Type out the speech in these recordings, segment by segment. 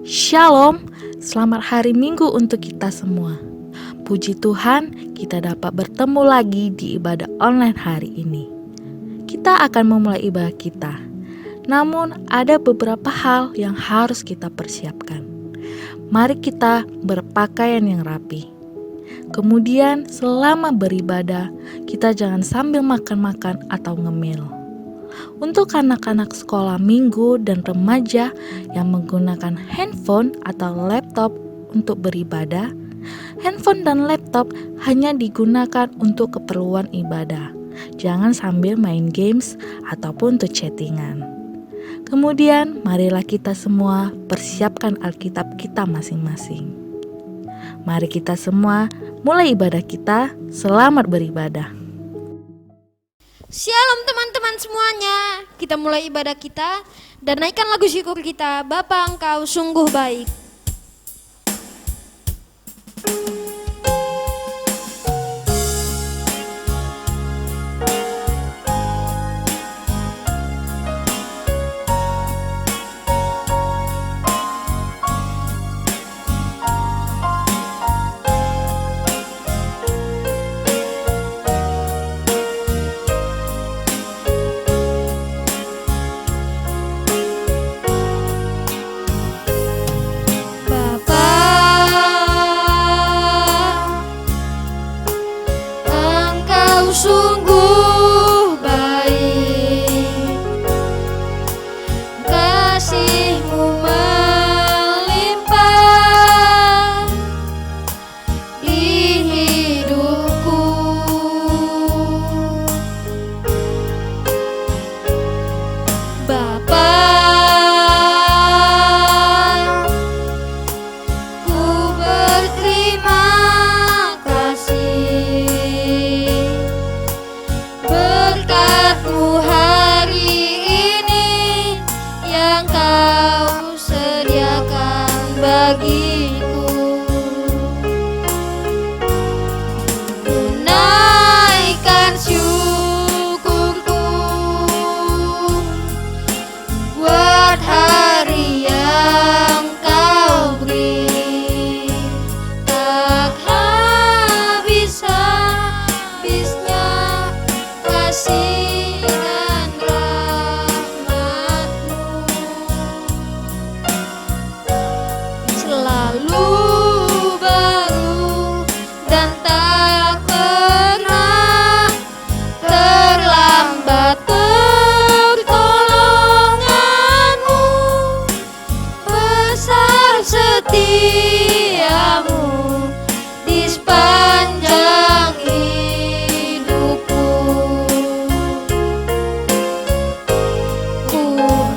Shalom, selamat hari Minggu untuk kita semua. Puji Tuhan, kita dapat bertemu lagi di ibadah online hari ini. Kita akan memulai ibadah kita. Namun, ada beberapa hal yang harus kita persiapkan. Mari kita berpakaian yang rapi. Kemudian, selama beribadah, kita jangan sambil makan-makan atau ngemil. Untuk anak-anak sekolah minggu dan remaja yang menggunakan handphone atau laptop untuk beribadah, handphone dan laptop hanya digunakan untuk keperluan ibadah. Jangan sambil main games ataupun untuk chattingan. Kemudian, marilah kita semua persiapkan Alkitab kita masing-masing. Mari kita semua mulai ibadah kita. Selamat beribadah. Shalom teman-teman semuanya. Kita mulai ibadah kita dan naikkan lagu syukur kita. Bapa, Engkau sungguh baik. Sungguh baik, kasih-Mu melimpah di hidupku. Bapa, ku berterima berkat-Mu hari ini yang Kau sediakan bagiku. Ku naikkan syukurku buat hari yang Kau beri, tak habis-habisnya kasih dan rahmat-Mu, selalu baru dan tak pernah terlambat pertolongan-Mu, besar setia-Mu di sepanjang hidupku. Ku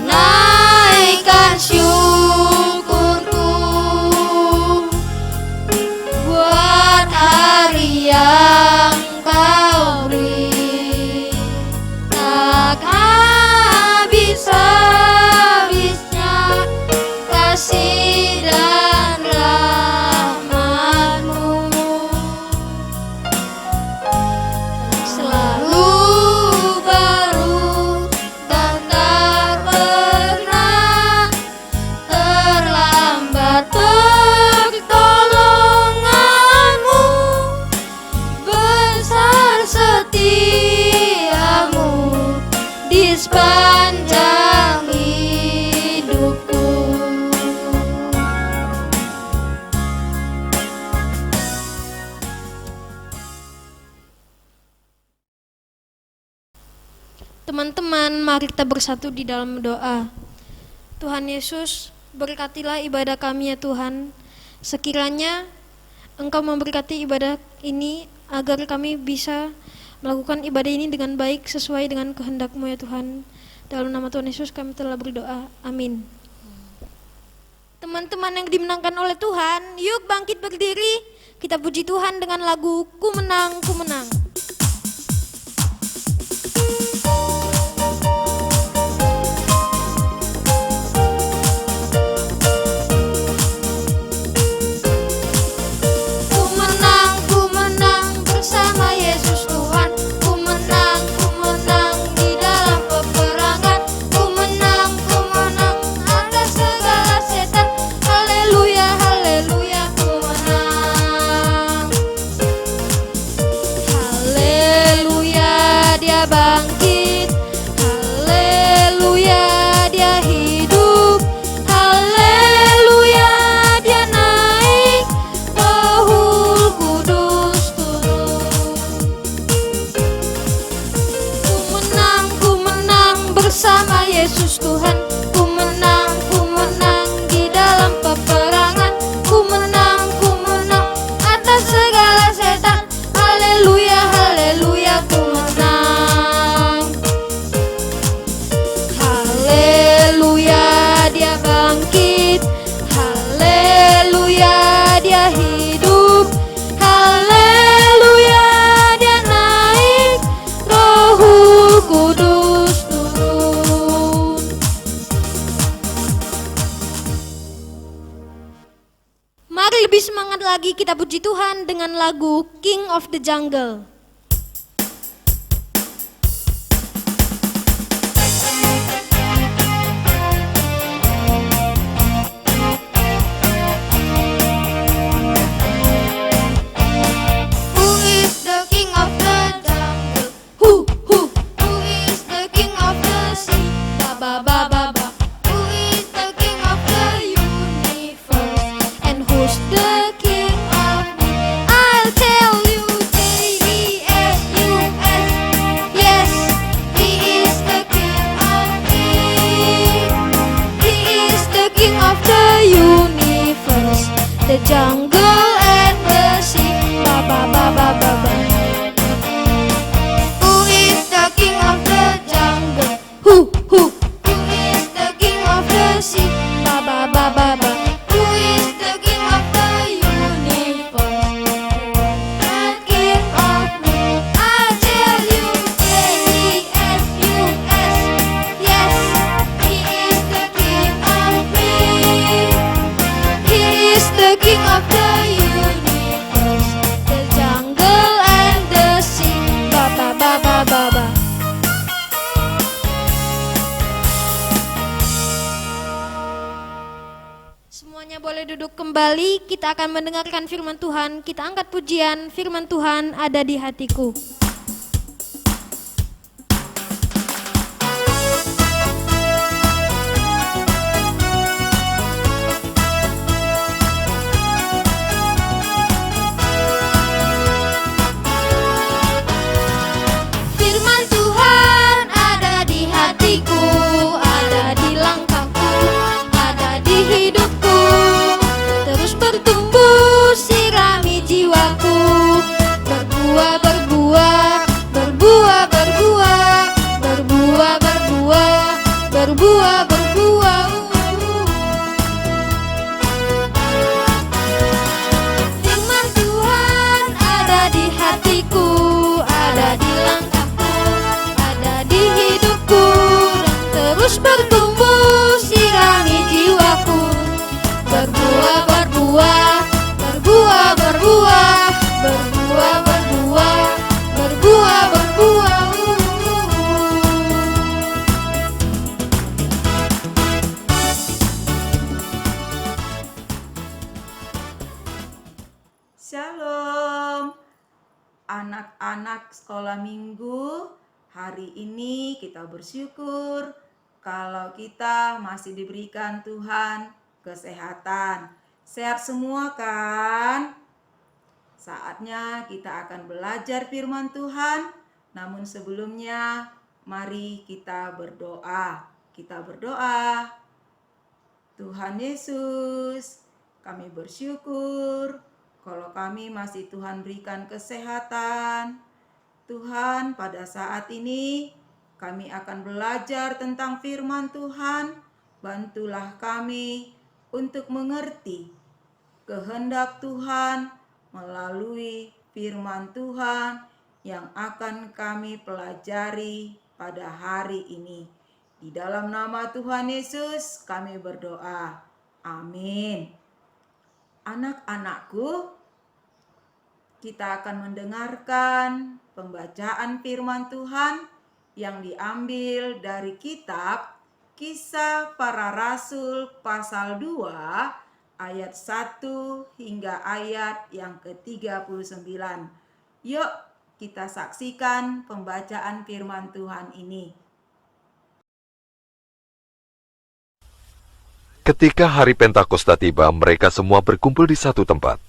naikkan syukurku buat hari yang Kau beri, tak habis-habisnya kasih dan rahmat-Mu, selalu baru dan tak pernah terlambat pertolongan-Mu, besar setia-Mu di sepanjang hidupku. Teman-teman, mari kita bersatu di dalam doa. Tuhan Yesus, berkatilah ibadah kami ya Tuhan. Sekiranya Engkau memberkati ibadah ini agar kami bisa melakukan ibadah ini dengan baik sesuai dengan kehendak-Mu ya Tuhan. Dalam nama Tuhan Yesus kami telah berdoa. Amin. Teman-teman yang dimenangkan oleh Tuhan, yuk bangkit berdiri. Kita puji Tuhan dengan lagu Ku Menang, Ku Menang. Ku menang bersama Yesus Tuhan. Ku menang di dalam peperangan. Ku menang atas segala setan. lebih semangat lagi, kita puji Tuhan dengan lagu King of the Jungle. Who is the king of the jungle? Who is the king of the sea? Ba ba ba ba. Who is the king of the universe? And who's the king of me? I'll tell you, J-E-S-U-S. Yes, he is the king of me. He is the king of the universe, The jungle and the sea. Ba ba ba ba ba ba. Who is the king of the jungle? Who Who is the king of the sea? ba ba ba ba ba. Who is the king of the universe? The king of me. I tell you, J-E-S-U-S. Yes, he is the king of me. He is the king of the universe, The jungle and the sea. Ba ba ba ba ba ba. Semuanya boleh duduk kembali. Kita akan mendengarkan firman Tuhan. Kita angkat pujian, firman Tuhan ada di hatiku. Firman Tuhan ada di hatiku, ada di langkahku, ada di hidupku. Terus bertumbuh, sirami jiwaku. Berbuah, berbuah, berbuah, berbuah, berbuah, berbuah, berbuah, berbuah. Firman Tuhan ada di hatiku, ada di langkahku, ada di hidupku. Terus bertumbuh, sirami jiwaku. Berbuah, berbuah, berbuah, berbuah, berbuah, berbuah, berbuah, berbuah. Shalom, anak-anak sekolah minggu. Hari ini kita bersyukur kalau kita masih diberikan Tuhan kesehatan. Sehat semua kan? Saatnya kita akan belajar firman Tuhan. Namun sebelumnya, mari kita berdoa. Kita berdoa. Tuhan Yesus, kami bersyukur kalau kami masih Tuhan berikan kesehatan. Tuhan, pada saat ini kami akan belajar tentang firman Tuhan. Bantulah kami untuk mengerti kehendak Tuhan melalui firman Tuhan yang akan kami pelajari pada hari ini. Di dalam nama Tuhan Yesus kami berdoa. Amin. Anak-anakku, kita akan mendengarkan pembacaan firman Tuhan yang diambil dari kitab Kisah Para Rasul pasal 2 ayat 1 hingga ayat yang ke-39. Yuk kita saksikan pembacaan firman Tuhan ini. Ketika hari Pentakosta tiba, mereka semua berkumpul di satu tempat.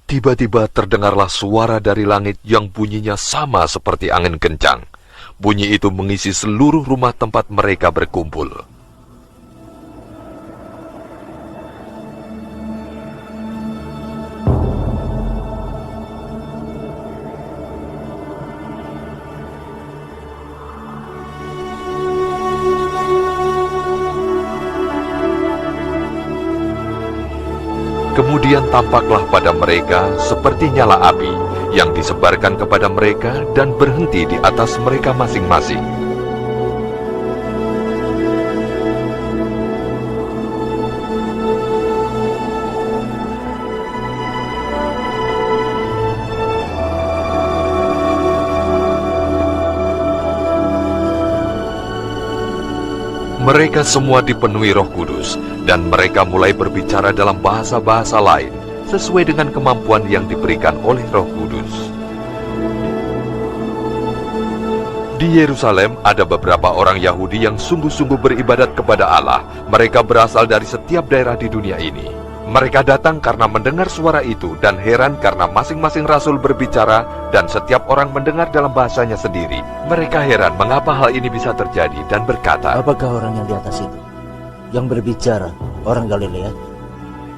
Tiba-tiba terdengarlah suara dari langit yang bunyinya sama seperti angin kencang. Bunyi itu mengisi seluruh rumah tempat mereka berkumpul. Kemudian tampaklah pada mereka seperti nyala api yang disebarkan kepada mereka dan berhenti di atas mereka masing-masing. Mereka semua dipenuhi Roh Kudus, dan mereka mulai berbicara dalam bahasa-bahasa lain, sesuai dengan kemampuan yang diberikan oleh Roh Kudus. Di Yerusalem ada beberapa orang Yahudi yang sungguh-sungguh beribadat kepada Allah. Mereka berasal dari setiap daerah di dunia ini. Mereka datang karena mendengar suara itu dan heran karena masing-masing rasul berbicara dan setiap orang mendengar dalam bahasanya sendiri. Mereka heran mengapa hal ini bisa terjadi dan berkata, apakah orang yang di atas itu yang berbicara orang Galilea?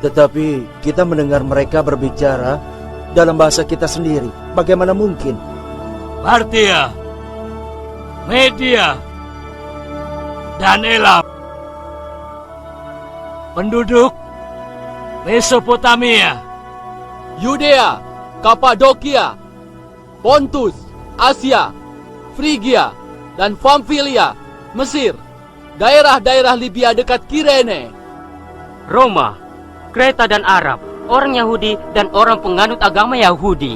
Tetapi kita mendengar mereka berbicara dalam bahasa kita sendiri. Bagaimana mungkin? Partia, Media, dan Elam, penduduk Mesopotamia, Yudea, Kapadokia, Pontus, Asia, Frigia, dan Pamfilia, Mesir, daerah-daerah Libya dekat Kirene, Roma, Kreta dan Arab, orang Yahudi dan orang penganut agama Yahudi.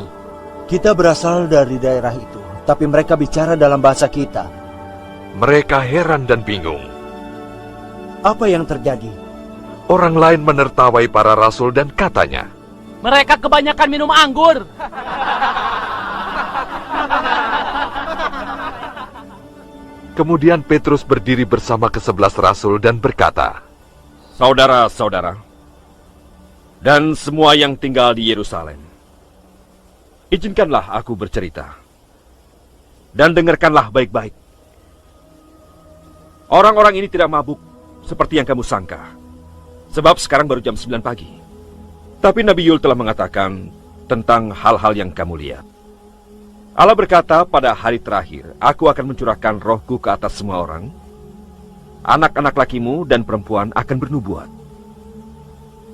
Kita berasal dari daerah itu, tapi mereka bicara dalam bahasa kita. mereka heran dan bingung. Apa yang terjadi? Orang lain menertawai para rasul dan katanya, mereka kebanyakan minum anggur. Kemudian Petrus berdiri bersama ke-11 rasul dan berkata, saudara-saudara, dan semua yang tinggal di Yerusalem, izinkanlah aku bercerita, dan dengarkanlah baik-baik. Orang-orang ini tidak mabuk seperti yang kamu sangka, sebab sekarang baru jam 9 pagi. Tapi Nabi Yul telah mengatakan tentang hal-hal yang kamu lihat. Allah berkata, pada hari terakhir, aku akan mencurahkan rohku ke atas semua orang. Anak-anak lakimu dan perempuan akan bernubuat.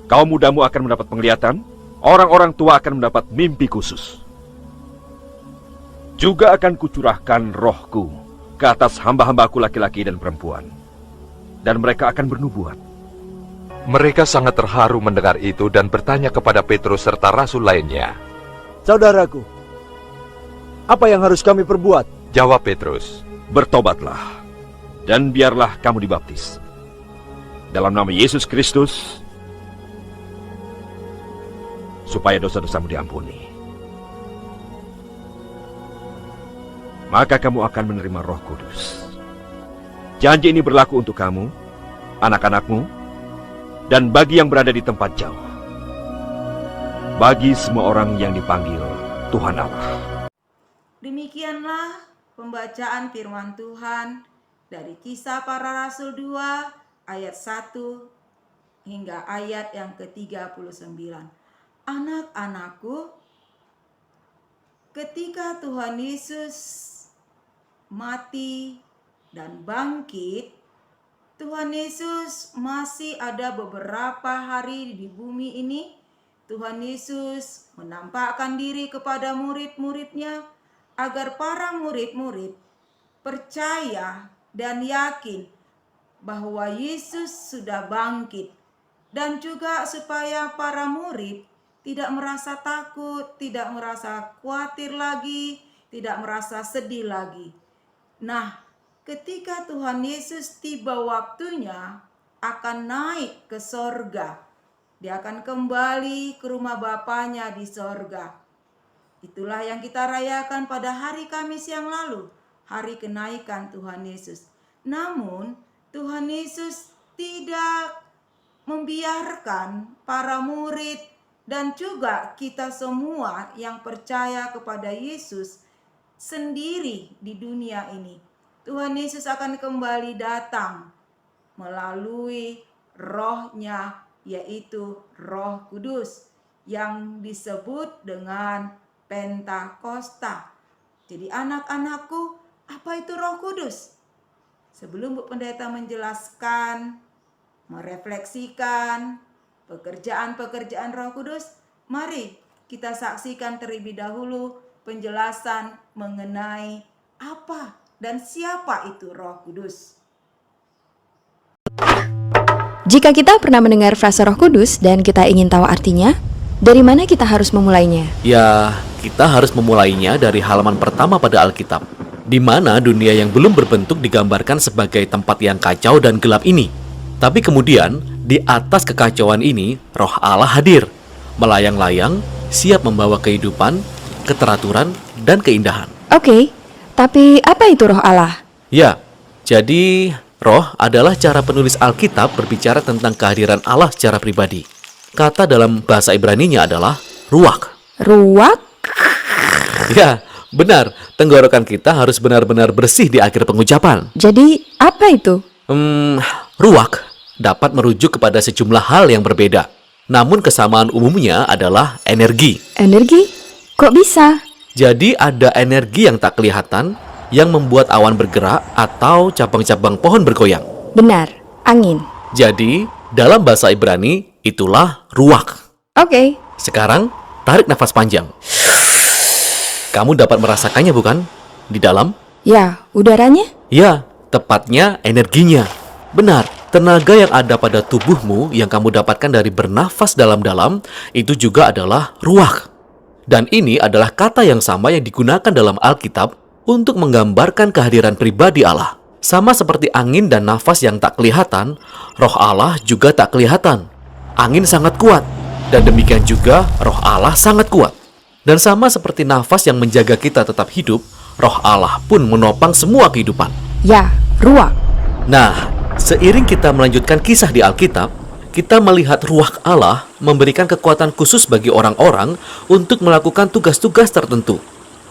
Kaum mudamu akan mendapat penglihatan, orang-orang tua akan mendapat mimpi khusus. Juga akan kucurahkan rohku ke atas hamba-hambaku laki-laki dan perempuan, dan mereka akan bernubuat. Mereka sangat terharu mendengar itu dan bertanya kepada Petrus serta rasul lainnya. Saudaraku, apa yang harus kami perbuat? Jawab Petrus, bertobatlah, dan biarlah kamu dibaptis dalam nama Yesus Kristus, supaya dosa-dosamu diampuni. Maka kamu akan menerima Roh Kudus. Janji ini berlaku untuk kamu, anak-anakmu, dan bagi yang berada di tempat jauh, bagi semua orang yang dipanggil Tuhan Allah. Demikianlah pembacaan firman Tuhan dari Kisah Para Rasul 2 ayat 1 hingga ayat yang ke-39. Anak-anakku, ketika Tuhan Yesus mati dan bangkit, Tuhan Yesus masih ada beberapa hari di bumi ini. Tuhan Yesus menampakkan diri kepada murid-muridnya agar para murid-murid percaya dan yakin bahwa Yesus sudah bangkit, dan juga supaya para murid tidak merasa takut, tidak merasa khawatir lagi, tidak merasa sedih lagi. Nah, ketika Tuhan Yesus tiba waktunya akan naik ke sorga, dia akan kembali ke rumah Bapanya di sorga. Itulah yang kita rayakan pada hari Kamis yang lalu, hari kenaikan Tuhan Yesus. Namun Tuhan Yesus tidak membiarkan para murid dan juga kita semua yang percaya kepada Yesus sendiri di dunia ini. Tuhan Yesus akan kembali datang melalui Roh-Nya, yaitu Roh Kudus yang disebut dengan Pentakosta. Jadi anak-anakku, apa itu Roh Kudus? Sebelum Bu Pendeta menjelaskan, merefleksikan pekerjaan-pekerjaan Roh Kudus, mari kita saksikan terlebih dahulu penjelasan mengenai apa dan siapa itu Roh Kudus. Jika kita pernah mendengar frasa Roh Kudus dan kita ingin tahu artinya, dari mana kita harus memulainya? Ya, kita harus memulainya dari halaman pertama pada Alkitab. di mana dunia yang belum berbentuk digambarkan sebagai tempat yang kacau dan gelap ini. Tapi kemudian, di atas kekacauan ini, Roh Allah hadir, melayang-layang, siap membawa kehidupan, keteraturan, dan keindahan. Oke, tapi apa itu Roh Allah? Ya, jadi roh adalah cara penulis Alkitab berbicara tentang kehadiran Allah secara pribadi. Kata dalam bahasa Ibraninya adalah ruach. Ruak? Ya, benar. Tenggorokan kita harus benar-benar bersih di akhir pengucapan. Jadi apa itu? Ruach dapat merujuk kepada sejumlah hal yang berbeda. Namun kesamaan umumnya adalah energi. Energi? Kok bisa? Jadi ada energi yang tak kelihatan yang membuat awan bergerak atau cabang-cabang pohon bergoyang. Benar, angin. Jadi, dalam bahasa Ibrani, itulah ruach. Oke. Sekarang, tarik nafas panjang. Kamu dapat merasakannya bukan? Di dalam? Ya, udaranya? Ya, tepatnya energinya. Benar, tenaga yang ada pada tubuhmu yang kamu dapatkan dari bernafas dalam-dalam, itu juga adalah ruach. Dan ini adalah kata yang sama yang digunakan dalam Alkitab untuk menggambarkan kehadiran pribadi Allah. Sama seperti angin dan nafas yang tak kelihatan, Roh Allah juga tak kelihatan. Angin sangat kuat, dan demikian juga Roh Allah sangat kuat. Dan sama seperti nafas yang menjaga kita tetap hidup, Roh Allah pun menopang semua kehidupan. Ya, ruach. Nah, seiring kita melanjutkan kisah di Alkitab, kita melihat ruach Allah memberikan kekuatan khusus bagi orang-orang untuk melakukan tugas-tugas tertentu.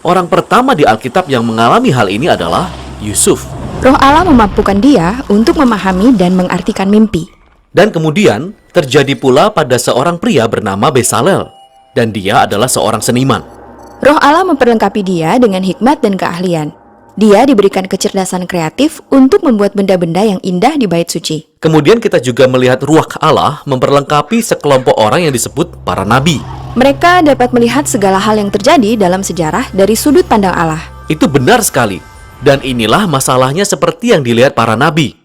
Orang pertama di Alkitab yang mengalami hal ini adalah Yusuf. Roh Allah memampukan dia untuk memahami dan mengartikan mimpi. Dan kemudian terjadi pula pada seorang pria bernama Bezalel. Dan dia adalah seorang seniman. Roh Allah memperlengkapi dia dengan hikmat dan keahlian. Dia diberikan kecerdasan kreatif untuk membuat benda-benda yang indah di bait suci. Kemudian kita juga melihat ruach Allah memperlengkapi sekelompok orang yang disebut para nabi. Mereka dapat melihat segala hal yang terjadi dalam sejarah dari sudut pandang Allah. Itu benar sekali. Dan inilah masalahnya seperti yang dilihat para nabi.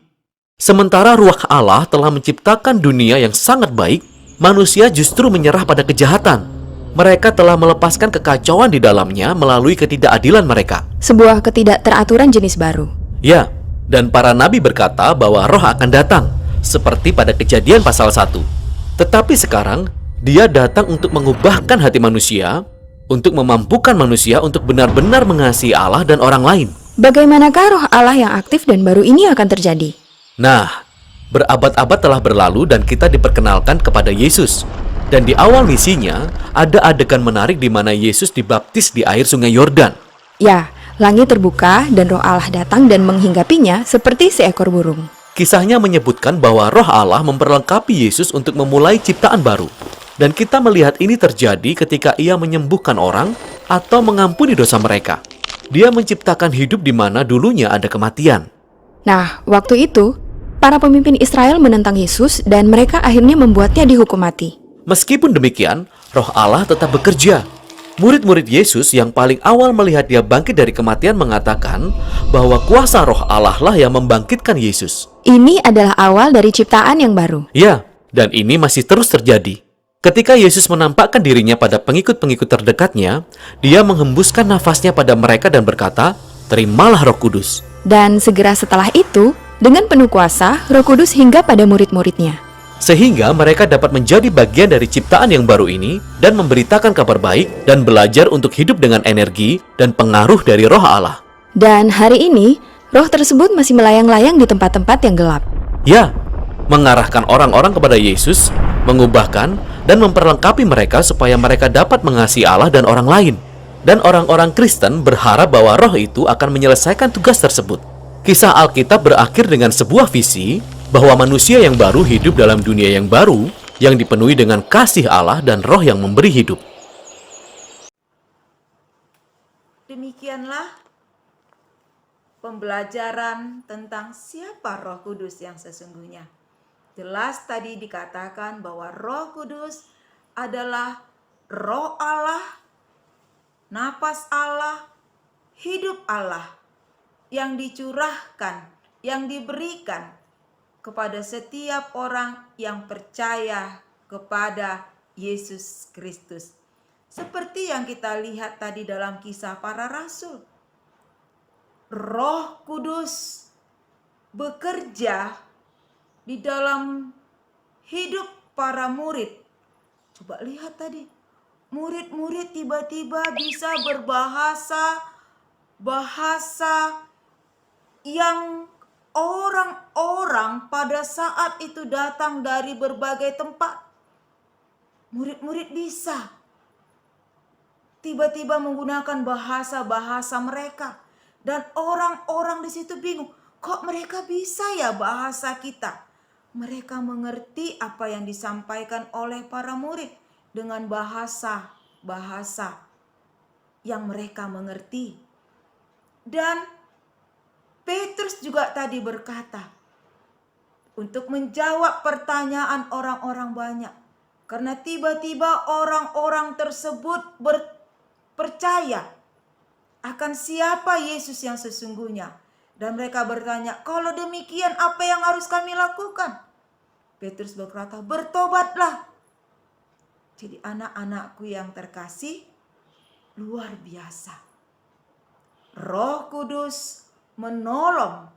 Sementara ruach Allah telah menciptakan dunia yang sangat baik, manusia justru menyerah pada kejahatan. Mereka telah melepaskan kekacauan di dalamnya melalui ketidakadilan mereka. Sebuah ketidakteraturan jenis baru. Ya, dan para nabi berkata bahwa roh akan datang, seperti pada Kejadian pasal 1. Tetapi sekarang, dia datang untuk mengubahkan hati manusia, untuk memampukan manusia untuk benar-benar mengasihi Allah dan orang lain. Bagaimanakah roh Allah yang aktif dan baru ini akan terjadi? Nah, berabad-abad telah berlalu dan kita diperkenalkan kepada Yesus. Dan di awal misinya, ada adegan menarik di mana Yesus dibaptis di air sungai Yordan. Ya, langit terbuka dan roh Allah datang dan menghinggapinya seperti seekor burung. Kisahnya menyebutkan bahwa roh Allah memperlengkapi Yesus untuk memulai ciptaan baru. Dan kita melihat ini terjadi ketika ia menyembuhkan orang atau mengampuni dosa mereka. Dia menciptakan hidup di mana dulunya ada kematian. Nah, waktu itu, para pemimpin Israel menentang Yesus dan mereka akhirnya membuatnya dihukum mati. Meskipun demikian, roh Allah tetap bekerja. Murid-murid Yesus yang paling awal melihat dia bangkit dari kematian mengatakan bahwa kuasa roh Allah lah yang membangkitkan Yesus. Ini adalah awal dari ciptaan yang baru. Ya, dan ini masih terus terjadi. Ketika Yesus menampakkan dirinya pada pengikut-pengikut terdekatnya, dia menghembuskan nafasnya pada mereka dan berkata, "Terimalah Roh Kudus." Dan segera setelah itu, dengan penuh kuasa, Roh Kudus hingga pada murid-muridnya. Sehingga mereka dapat menjadi bagian dari ciptaan yang baru ini dan memberitakan kabar baik dan belajar untuk hidup dengan energi dan pengaruh dari roh Allah. Dan hari ini, roh tersebut masih melayang-layang di tempat-tempat yang gelap. Ya, mengarahkan orang-orang kepada Yesus, mengubahkan dan memperlengkapi mereka supaya mereka dapat mengasihi Allah dan orang lain. Dan orang-orang Kristen berharap bahwa roh itu akan menyelesaikan tugas tersebut. Kisah Alkitab berakhir dengan sebuah visi bahwa manusia yang baru hidup dalam dunia yang baru yang dipenuhi dengan kasih Allah dan roh yang memberi hidup. Demikianlah pembelajaran tentang siapa Roh Kudus yang sesungguhnya. Jelas tadi dikatakan bahwa Roh Kudus adalah roh Allah, napas Allah, hidup Allah yang dicurahkan, yang diberikan kepada setiap orang yang percaya kepada Yesus Kristus. Seperti yang kita lihat tadi dalam kisah para rasul. Roh Kudus bekerja di dalam hidup para murid. Coba lihat tadi, murid-murid tiba-tiba bisa bahasa yang orang-orang pada saat itu datang dari berbagai tempat. Murid-murid bisa tiba-tiba menggunakan bahasa-bahasa mereka. Dan orang-orang di situ bingung, kok mereka bisa ya bahasa kita? Mereka mengerti apa yang disampaikan oleh para murid dengan bahasa-bahasa yang mereka mengerti. Dan Petrus juga tadi berkata, untuk menjawab pertanyaan orang-orang banyak. Karena tiba-tiba orang-orang tersebut percaya akan siapa Yesus yang sesungguhnya. Dan mereka bertanya, kalau demikian apa yang harus kami lakukan? Petrus berkata, bertobatlah. Jadi anak-anakku yang terkasih, luar biasa. Roh Kudus menolong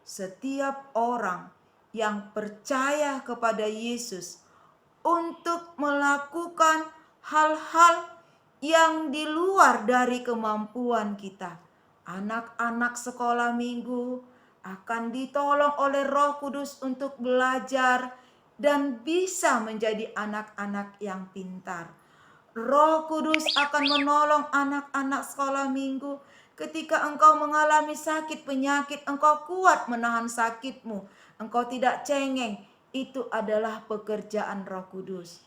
setiap orang yang percaya kepada Yesus untuk melakukan hal-hal yang di luar dari kemampuan kita. Anak-anak sekolah minggu akan ditolong oleh Roh Kudus untuk belajar dan bisa menjadi anak-anak yang pintar. Roh Kudus akan menolong anak-anak sekolah minggu ketika engkau mengalami sakit penyakit, engkau kuat menahan sakitmu, engkau tidak cengeng. Itu adalah pekerjaan Roh Kudus.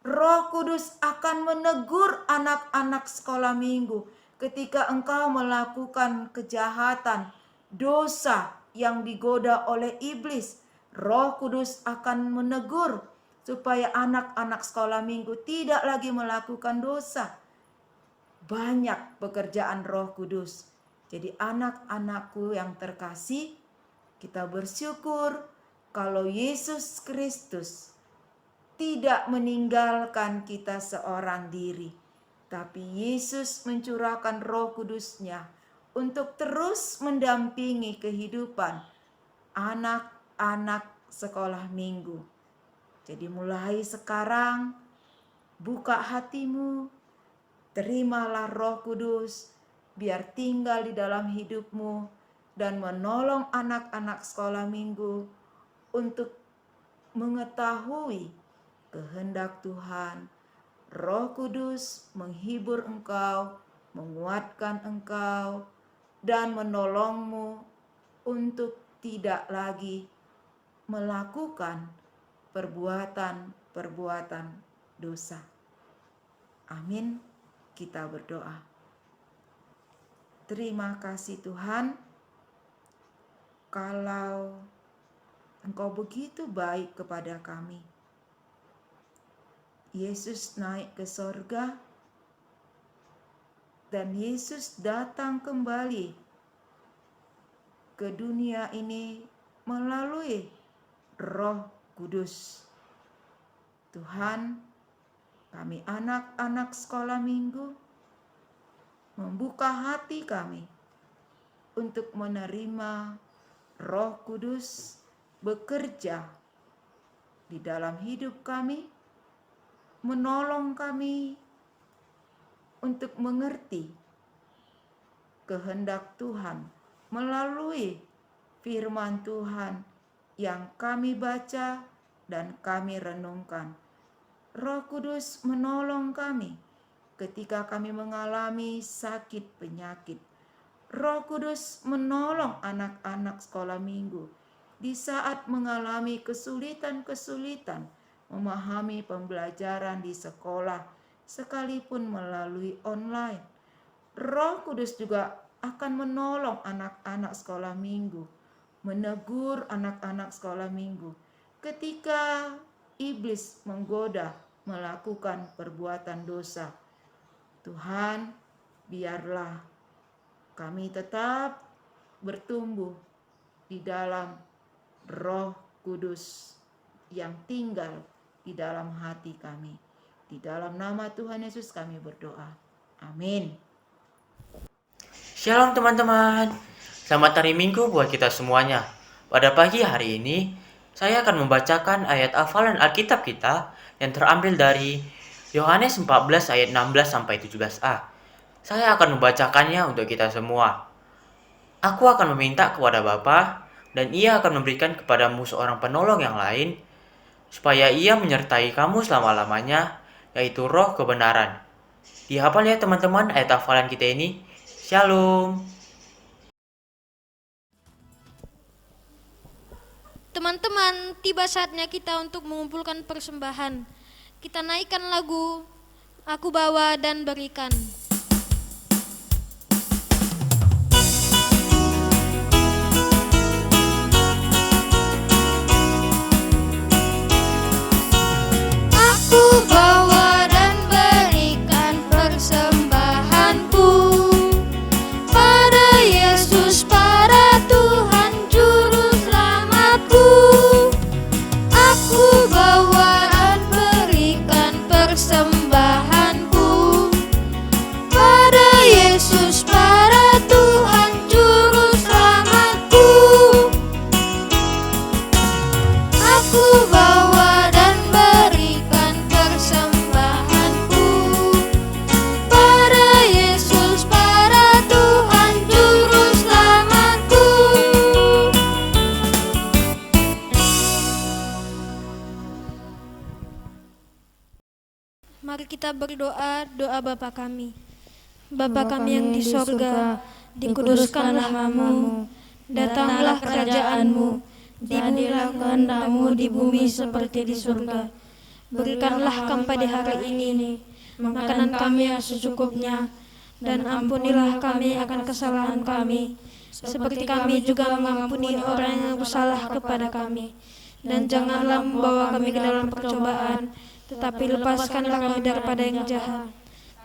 Roh Kudus akan menegur anak-anak sekolah minggu ketika engkau melakukan kejahatan, dosa yang digoda oleh iblis. Roh Kudus akan menegur supaya anak-anak sekolah minggu tidak lagi melakukan dosa. Banyak pekerjaan Roh Kudus. Jadi anak-anakku yang terkasih, kita bersyukur kalau Yesus Kristus tidak meninggalkan kita seorang diri, tapi Yesus mencurahkan Roh Kudus-Nya untuk terus mendampingi kehidupan anak-anak sekolah minggu. Jadi mulai sekarang, buka hatimu, terimalah Roh Kudus, biar tinggal di dalam hidupmu dan menolong anak-anak sekolah minggu untuk mengetahui kehendak Tuhan. Roh Kudus menghibur engkau, menguatkan engkau, dan menolongmu untuk tidak lagi melakukan perbuatan-perbuatan dosa. Amin. Kita berdoa. Terima kasih Tuhan, kalau Engkau begitu baik kepada kami. Yesus naik ke sorga, dan Yesus datang kembali ke dunia ini melalui Roh Kudus. Tuhan, kami anak-anak sekolah minggu membuka hati kami untuk menerima Roh Kudus bekerja di dalam hidup kami, menolong kami untuk mengerti kehendak Tuhan melalui firman Tuhan yang kami baca dan kami renungkan. Roh Kudus menolong kami ketika kami mengalami sakit penyakit. Roh Kudus menolong anak-anak sekolah minggu di saat mengalami kesulitan-kesulitan memahami pembelajaran di sekolah, sekalipun melalui online. Roh Kudus juga akan menolong anak-anak sekolah minggu, menegur anak-anak sekolah minggu ketika iblis menggoda melakukan perbuatan dosa. Tuhan, biarlah kami tetap bertumbuh di dalam Roh Kudus yang tinggal di dalam hati kami. Di dalam nama Tuhan Yesus kami berdoa. Amin. Shalom teman-teman. Selamat hari Minggu buat kita semuanya. Pada pagi hari ini, saya akan membacakan ayat hafalan Alkitab kita yang terambil dari Yohanes 14 ayat 16 sampai 17a. Saya akan membacakannya untuk kita semua. Aku akan meminta kepada Bapa, dan Ia akan memberikan kepadamu seorang penolong yang lain, supaya Ia menyertai kamu selama-lamanya, yaitu Roh kebenaran. Dihafal ya teman-teman ayat hafalan kita ini. Shalom. Teman-teman, tiba saatnya kita untuk mengumpulkan persembahan. Kita naikkan lagu Aku Bawa dan Berikan. Aku bawa dan berikan persembahanku pada Yesus, pada Tuhan Juru Selamatku. Aku bawa dan berikan persembahanku pada Yesus, pada Tuhan Juru Selamatku. Aku bawa dan berikan persembahanku pada Yesus, pada Tuhan Juru Selamatku. Mari kita berdoa doa Bapa kami. Bapa kami yang di sorga, dikuduskanlah namamu, datanglah kerajaanmu, jadilah kehendak-Mu di bumi seperti di surga. Berikanlah kami pada hari ini makanan kami yang secukupnya, dan ampunilah kami akan kesalahan kami, seperti kami juga mengampuni orang yang bersalah kepada kami. Dan janganlah membawa kami ke dalam percobaan, tetapi lepaskanlah kami daripada yang jahat.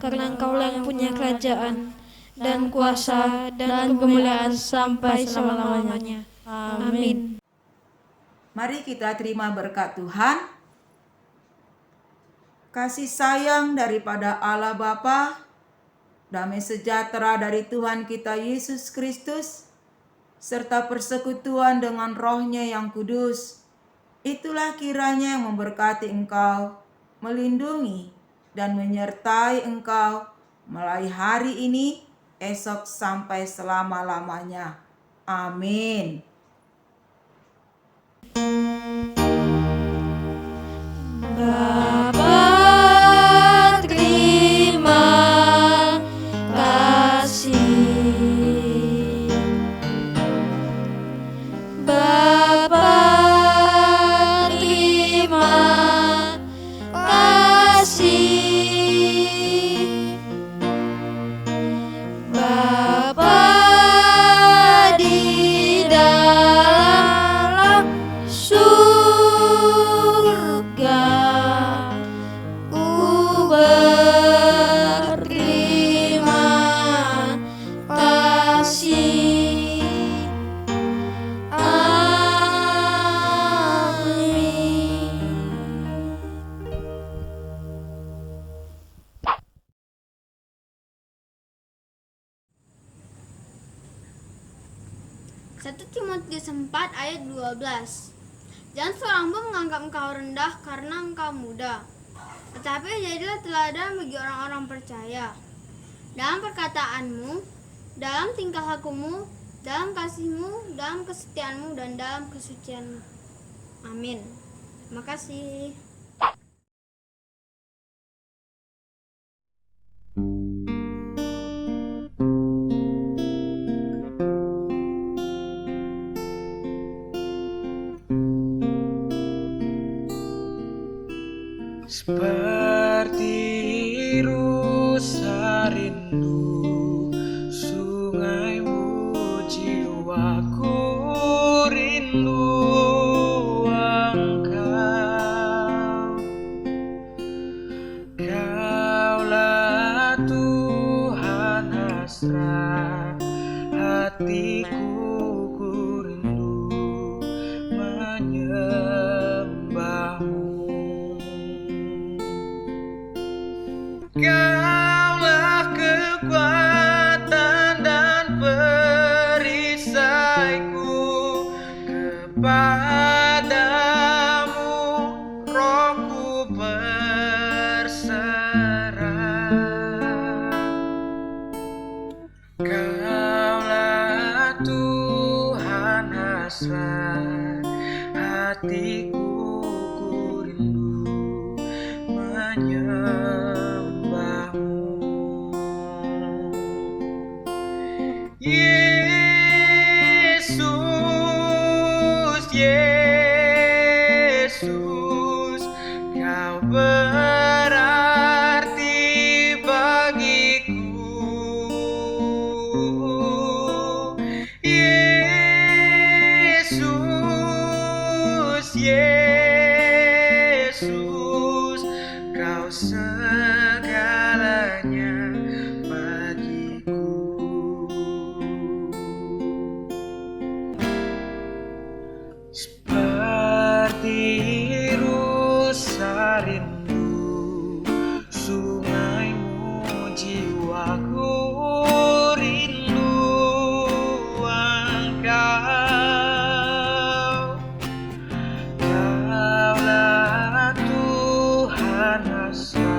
Karena Engkaulah yang punya kerajaan, dan kuasa, dan kemuliaan sampai selama-lamanya. Amin. Mari kita terima berkat Tuhan. Kasih sayang daripada Allah Bapa, damai sejahtera dari Tuhan kita Yesus Kristus, serta persekutuan dengan Roh-Nya yang kudus, itulah kiranya yang memberkati engkau, melindungi dan menyertai engkau mulai hari ini, esok sampai selama-lamanya. Amin. Bapa, terima kasih. Bapa, terima kasih. Bapa di dalam surga, ku berterima kasih. Amin. Satu Timotius 4 ayat 12. Jangan seorang pun menganggap engkau rendah karena engkau muda, tetapi jadilah teladan bagi orang-orang percaya. Dalam perkataanmu, dalam tingkah lakumu, dalam kasihmu, dalam kesetiaanmu, dan dalam kesucianmu. Amin. Terima kasih. Seperti rusa rindu sungaimu, jiwaku rindu engkau. Kaulah Tuhan hasrat hatiku, ku rindu menyembahmu. Kaulah kekuatan dan perisai menyembahmu. Yesus, Yesus, kau berarti bagiku. Yesus, Yesus, kau segalanya bagiku. Seperti rusa rindu sungaimu, jiwaku rindu Engkau. Kaulah Tuhan hasrat